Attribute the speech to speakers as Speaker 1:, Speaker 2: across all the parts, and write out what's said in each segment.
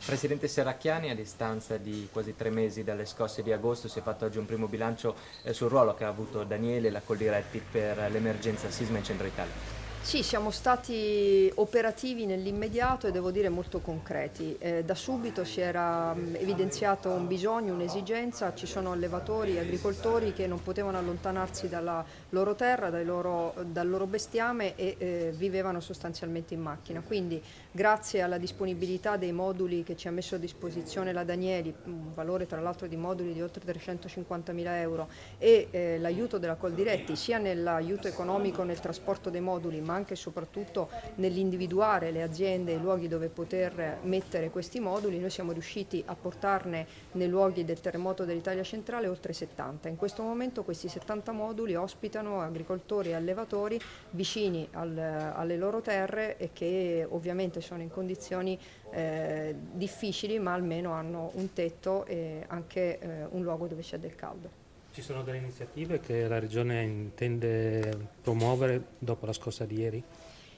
Speaker 1: Presidente Serracchiani, a distanza di quasi 3 mesi dalle scosse di agosto, si è fatto oggi un primo bilancio sul ruolo che ha avuto Daniele e la Coldiretti per l'emergenza sisma in centro Italia.
Speaker 2: Sì, siamo stati operativi nell'immediato e devo dire molto concreti. Da subito si era evidenziato un bisogno, un'esigenza, ci sono allevatori e agricoltori che non potevano allontanarsi dalla loro terra, dal loro bestiame e vivevano sostanzialmente in macchina. Quindi grazie alla disponibilità dei moduli che ci ha messo a disposizione la Danieli, un valore tra l'altro di moduli di oltre 350.000 euro, e l'aiuto della Coldiretti sia nell'aiuto economico nel trasporto dei moduli ma anche e soprattutto nell'individuare le aziende e i luoghi dove poter mettere questi moduli, noi siamo riusciti a portarne nei luoghi del terremoto dell'Italia centrale oltre 70. In questo momento questi 70 moduli ospitano agricoltori e allevatori vicini alle loro terre e che ovviamente sono in condizioni difficili, ma almeno hanno un tetto e anche un luogo dove c'è del caldo.
Speaker 3: Ci sono delle iniziative che la Regione intende promuovere dopo la scossa di ieri?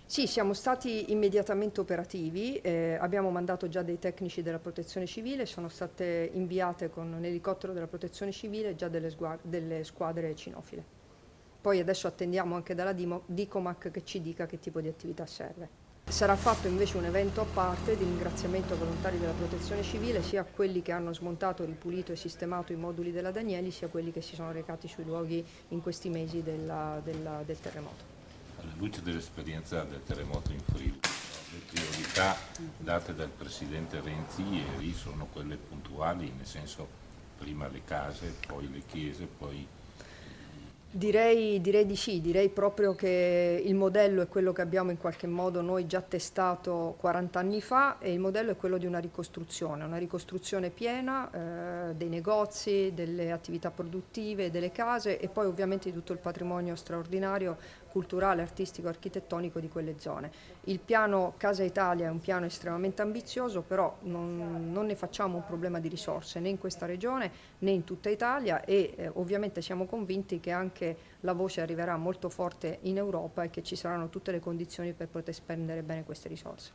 Speaker 2: Sì, siamo stati immediatamente operativi, abbiamo mandato già dei tecnici della Protezione Civile, sono state inviate con un elicottero della Protezione Civile già delle squadre cinofile. Poi adesso attendiamo anche dalla Dicomac che ci dica che tipo di attività serve. Sarà fatto invece un evento a parte di ringraziamento ai volontari della Protezione Civile, sia quelli che hanno smontato, ripulito e sistemato i moduli della Danieli, sia quelli che si sono recati sui luoghi in questi mesi del terremoto.
Speaker 4: Alla luce dell'esperienza del terremoto in Friuli, le priorità date dal Presidente Renzi ieri sono quelle puntuali, nel senso prima le case, poi le chiese, poi...
Speaker 2: Direi di sì, direi proprio che il modello è quello che abbiamo in qualche modo noi già testato 40 anni fa e il modello è quello di una ricostruzione piena dei negozi, delle attività produttive, delle case e poi ovviamente di tutto il patrimonio straordinario culturale, artistico, architettonico di quelle zone. Il piano Casa Italia è un piano estremamente ambizioso, però non ne facciamo un problema di risorse né in questa regione né in tutta Italia e ovviamente siamo convinti che anche la voce arriverà molto forte in Europa e che ci saranno tutte le condizioni per poter spendere bene queste risorse.